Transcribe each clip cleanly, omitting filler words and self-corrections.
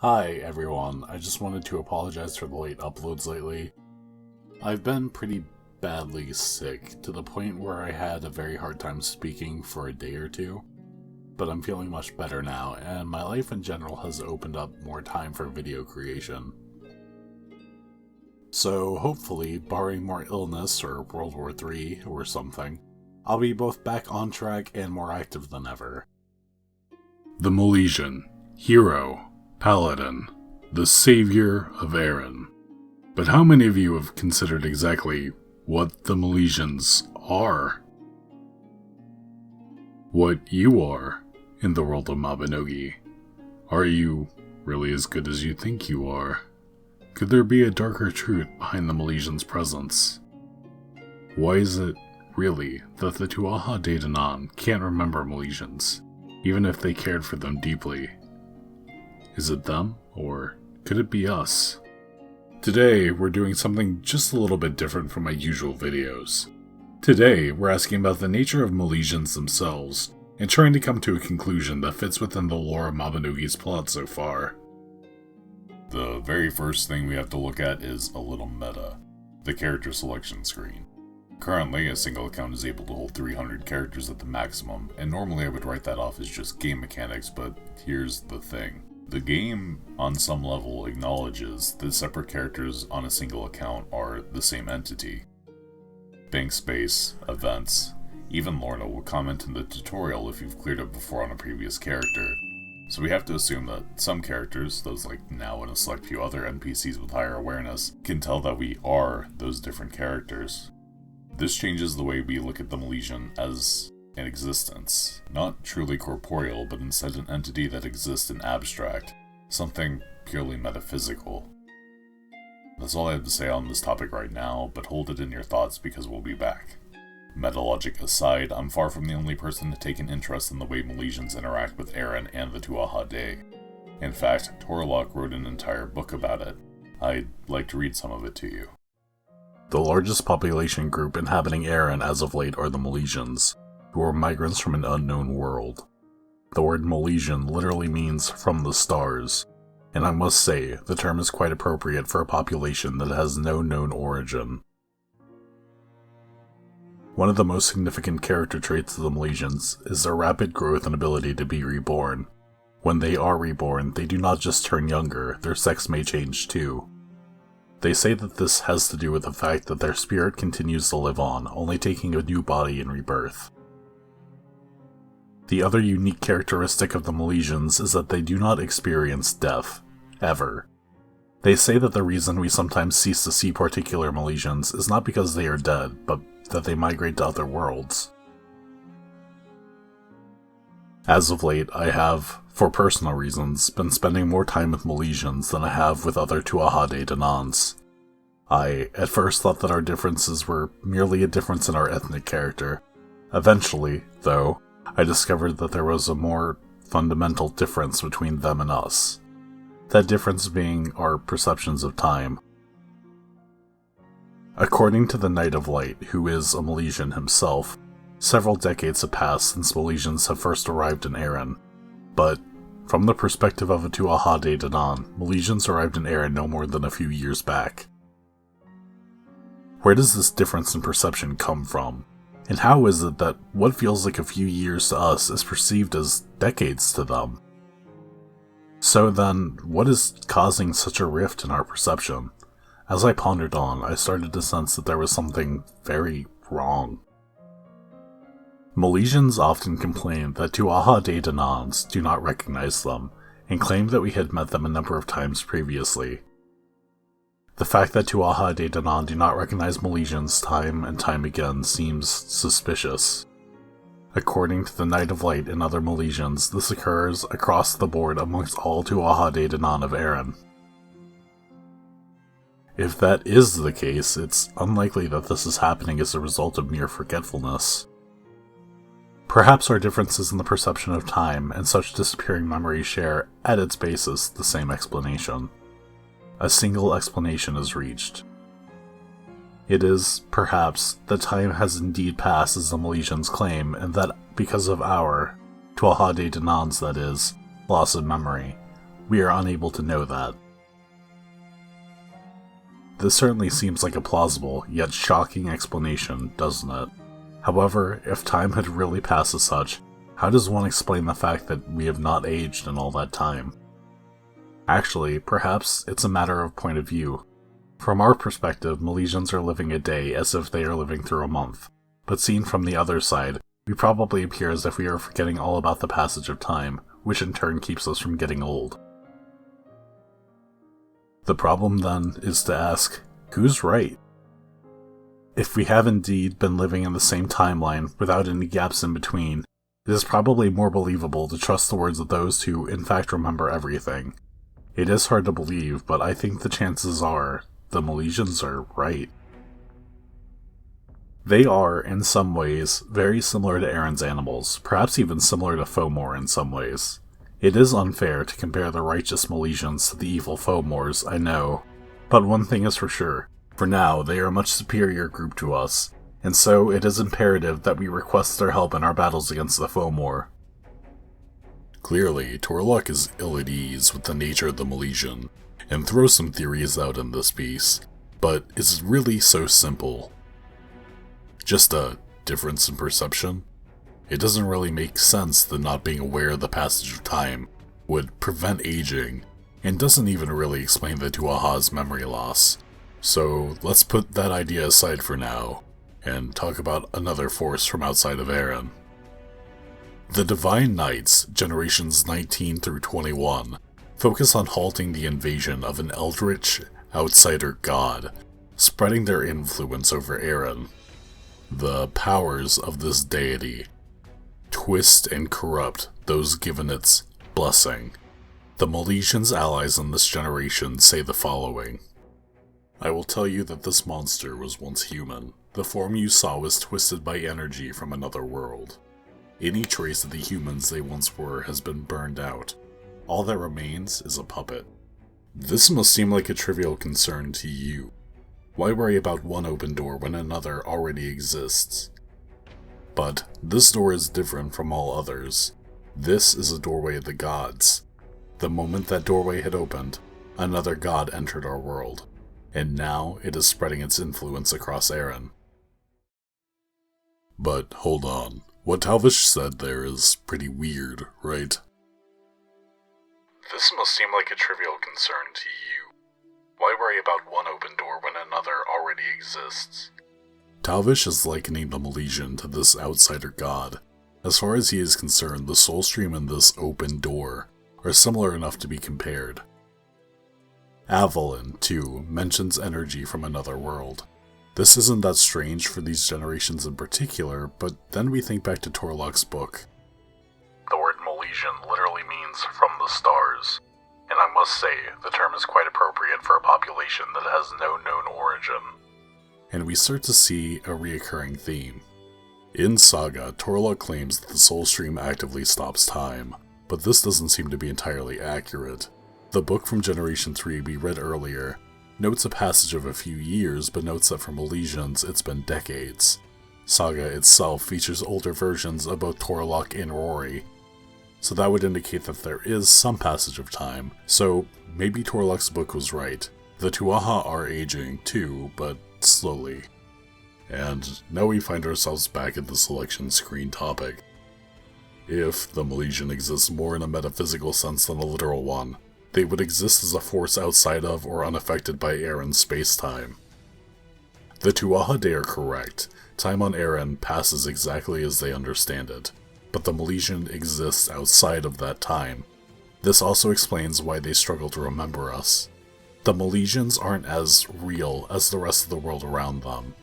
Hi everyone, I just wanted to apologize for the late uploads lately. I've been pretty badly sick, to the point where I had a very hard time speaking for a day or two, but I'm feeling much better now, and my life in general has opened up more time for video creation. So hopefully, barring more illness or World War III or something, I'll be both back on track and more active than ever. The Milletian, hero, paladin, the savior of Erin. But how many of you have considered exactly what the Milletians are? What you are in the world of Mabinogi? Are you really as good as you think you are? Could there be a darker truth behind the Milletians' presence? Why is it, really, that the Tuatha De Danann can't remember Milletians, even if they cared for them deeply? Is it them, or could it be us? Today, we're doing something just a little bit different from my usual videos. Today, we're asking about the nature of Milletians themselves, and trying to come to a conclusion that fits within the lore of Mabinogi's plot so far. The very first thing we have to look at is a little meta, the character selection screen. Currently, a single account is able to hold 300 characters at the maximum, and normally I would write that off as just game mechanics, but here's the thing. The game, on some level, acknowledges that separate characters on a single account are the same entity. Bank space, events, even Lorna will comment in the tutorial if you've cleared it before on a previous character. So we have to assume that some characters, those like Now and a select few other NPCs with higher awareness, can tell that we are those different characters. This changes the way we look at the Milletian as an existence, not truly corporeal, but instead an entity that exists in abstract, something purely metaphysical. That's all I have to say on this topic right now, but hold it in your thoughts because we'll be back. Meta logic aside, I'm far from the only person to take an interest in the way Milletians interact with Erin and the Tuatha De. In fact, Tarlach wrote an entire book about it. I'd like to read some of it to you. The largest population group inhabiting Erin as of late are the Milletians, who are migrants from an unknown world. The word Milletian literally means from the stars, and I must say, the term is quite appropriate for a population that has no known origin. One of the most significant character traits of the Milletians is their rapid growth and ability to be reborn. When they are reborn, they do not just turn younger, their sex may change too. They say that this has to do with the fact that their spirit continues to live on, only taking a new body in rebirth. The other unique characteristic of the Milletians is that they do not experience death, ever. They say that the reason we sometimes cease to see particular Milletians is not because they are dead, but that they migrate to other worlds. As of late, I have, for personal reasons, been spending more time with Milletians than I have with other Tuatha De Dananns. I, at first, thought that our differences were merely a difference in our ethnic character. Eventually, though, I discovered that there was a more fundamental difference between them and us. That difference being our perceptions of time. According to the Knight of Light, who is a Milletian himself, several decades have passed since Milletians have first arrived in Erin. But, from the perspective of a Tuatha De Danann, Milletians arrived in Erin no more than a few years back. Where does this difference in perception come from? And how is it that what feels like a few years to us is perceived as decades to them? So then, what is causing such a rift in our perception? As I pondered on, I started to sense that there was something very wrong. Milletians often complain that Tuatha De Dananns do not recognize them, and claim that we had met them a number of times previously. The fact that Tuatha De Danann do not recognize Milletians time and time again seems suspicious. According to the Knight of Light and other Milletians, this occurs across the board amongst all Tuatha De Danann of Erin. If that is the case, it's unlikely that this is happening as a result of mere forgetfulness. Perhaps our differences in the perception of time and such disappearing memories share, at its basis, the same explanation. A single explanation is reached. It is, perhaps, that time has indeed passed as the Milletians claim, and that because of our, Tuatha De Danann's that is, loss of memory, we are unable to know that. This certainly seems like a plausible, yet shocking explanation, doesn't it? However, if time had really passed as such, how does one explain the fact that we have not aged in all that time? Actually, perhaps it's a matter of point of view. From our perspective, Milletians are living a day as if they are living through a month, but seen from the other side, we probably appear as if we are forgetting all about the passage of time, which in turn keeps us from getting old. The problem then is to ask, who's right? If we have indeed been living in the same timeline without any gaps in between, it is probably more believable to trust the words of those who in fact remember everything. It is hard to believe, but I think the chances are the Milletians are right. They are, in some ways, very similar to Aaron's animals, perhaps even similar to Fomor in some ways. It is unfair to compare the righteous Milletians to the evil Fomors, I know, but one thing is for sure. For now, they are a much superior group to us, and so it is imperative that we request their help in our battles against the Fomor. Clearly, Tarlach is ill at ease with the nature of the Milletian, and throws some theories out in this piece, but is it really so simple? Just a difference in perception? It doesn't really make sense that not being aware of the passage of time would prevent aging, and doesn't even really explain the Tuatha's memory loss. So let's put that idea aside for now, and talk about another force from outside of Aaron. The Divine Knights, generations 19 through 21, focus on halting the invasion of an eldritch, outsider god, spreading their influence over Aaron. The powers of this deity twist and corrupt those given its blessing. The Milletians' allies in this generation say the following. I will tell you that this monster was once human. The form you saw was twisted by energy from another world. Any trace of the humans they once were has been burned out. All that remains is a puppet. This must seem like a trivial concern to you. Why worry about one open door when another already exists? But this door is different from all others. This is a doorway of the gods. The moment that doorway had opened, another god entered our world, and now it is spreading its influence across Aaron. But hold on, what Talvish said there is pretty weird, right? This must seem like a trivial concern to you. Why worry about one open door when another already exists? Talvish is likening the Milletian to this outsider god. As far as he is concerned, the soul stream and this open door are similar enough to be compared. Avalon, too, mentions energy from another world. This isn't that strange for these generations in particular, but then we think back to Tarlach's book. The word Milletian literally means from the stars, and I must say, the term is quite appropriate for a population that has no known origin. And we start to see a reoccurring theme. In Saga, Tarlach claims that the soul stream actively stops time, but this doesn't seem to be entirely accurate. The book from Generation 3 we read earlier notes a passage of a few years, but notes that for Milletians it's been decades. Saga itself features older versions of both Tarlach and Rory, so that would indicate that there is some passage of time, so maybe Tarlach's book was right. The Tuatha are aging too, but slowly. And now we find ourselves back at the selection screen topic. If the Milletian exists more in a metaphysical sense than a literal one, they would exist as a force outside of or unaffected by Aaron's space-time. The Tuatha are correct. Time on Aaron passes exactly as they understand it, but the Milletian exists outside of that time. This also explains why they struggle to remember us. The Milletians aren't as real as the rest of the world around them.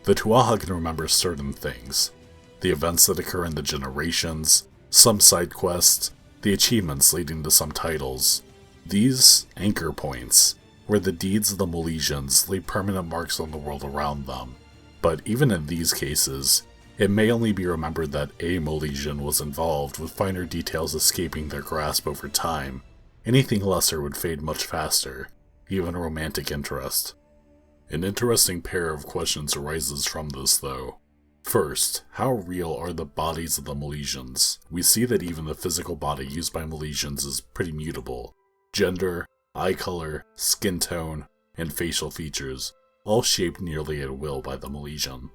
The Tuatha can remember certain things. The events that occur in the generations, some side quests, the achievements leading to some titles. These anchor points, where the deeds of the Milletians leave permanent marks on the world around them. But even in these cases, it may only be remembered that a Milletian was involved, with finer details escaping their grasp over time. Anything lesser would fade much faster, even romantic interest. An interesting pair of questions arises from this, though. First, how real are the bodies of the Milletians? We see that even the physical body used by Milletians is pretty mutable. gender, eye color, skin tone, and facial features, all shaped nearly at will by the Milletian.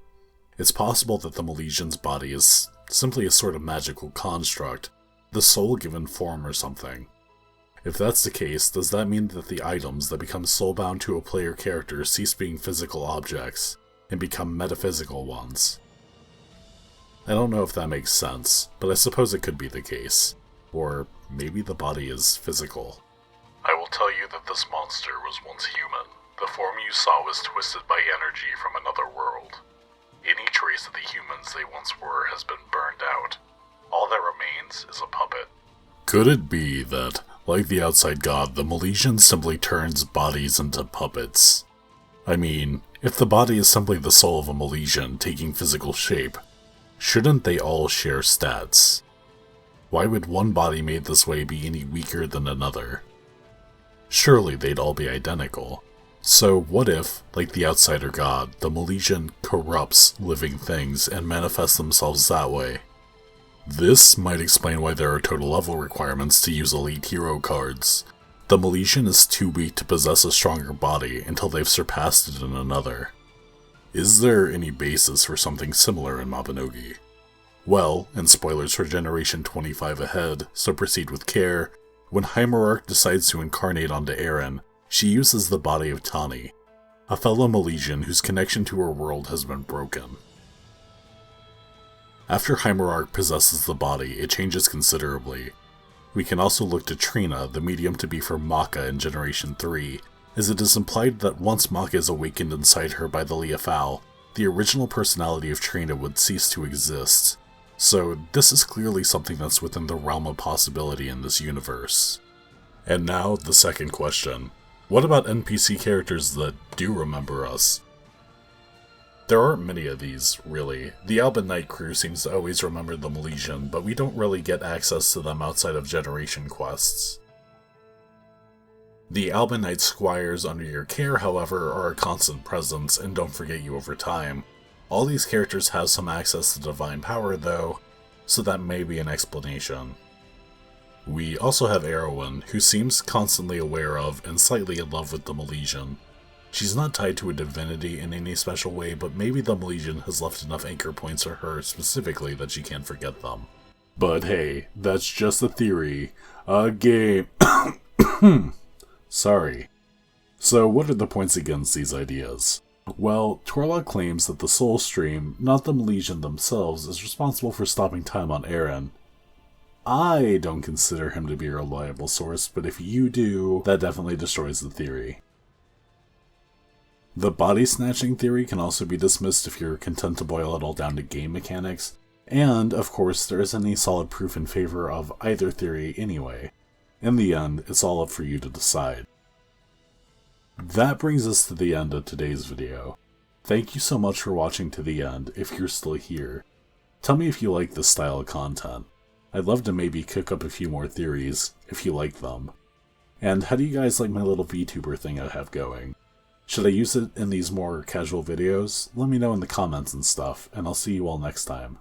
It's possible that the Milletian's body is simply a sort of magical construct, the soul given form or something. If that's the case, does that mean that the items that become soulbound to a player character cease being physical objects and become metaphysical ones? I don't know if that makes sense, but I suppose it could be the case. Or maybe the body is physical. I will tell you that this monster was once human. The form you saw was twisted by energy from another world. Any trace of the humans they once were has been burned out. All that remains is a puppet. Could it be that, like the outside god, the Milletian simply turns bodies into puppets? I mean, if the body is simply the soul of a Milletian taking physical shape, shouldn't they all share stats? Why would one body made this way be any weaker than another? Surely they'd all be identical. So what if, like the outsider god, the Milletian corrupts living things and manifests themselves that way? This might explain why there are total level requirements to use elite hero cards. The Milletian is too weak to possess a stronger body until they've surpassed it in another. Is there any basis for something similar in Mabinogi? Well, and spoilers for Generation 25 ahead, so proceed with care, when Hierarch decides to incarnate onto Eren, she uses the body of Tani, a fellow Milletian whose connection to her world has been broken. After Hierarch possesses the body, it changes considerably. We can also look to Trina, the medium to be for Maka in Generation 3, as it is implied that once Maka is awakened inside her by the Liafal, the original personality of Trina would cease to exist. So this is clearly something that's within the realm of possibility in this universe. And now, the second question. What about NPC characters that do remember us? There aren't many of these, really. The Alban Knight crew seems to always remember the Milletian, but we don't really get access to them outside of Generation quests. The Alban Knight squires under your care, however, are a constant presence and don't forget you over time. All these characters have some access to divine power, though, so that may be an explanation. We also have Erwin, who seems constantly aware of and slightly in love with the Milletian. She's not tied to a divinity in any special way, but maybe the Milletian has left enough anchor points for her specifically that she can't forget them. But hey, that's just a theory. A game. Sorry. So what are the points against these ideas? Well, Tarlach claims that the Soul Stream, not the Milletian themselves, is responsible for stopping time on Eren. I don't consider him to be a reliable source, but if you do, that definitely destroys the theory. The body snatching theory can also be dismissed if you're content to boil it all down to game mechanics, and, of course, there isn't any solid proof in favor of either theory anyway. In the end, it's all up for you to decide. That brings us to the end of today's video. Thank you so much for watching to the end, if you're still here. Tell me if you like this style of content. I'd love to maybe cook up a few more theories, if you like them. And how do you guys like my little VTuber thing I have going? Should I use it in these more casual videos? Let me know in the comments and stuff, and I'll see you all next time.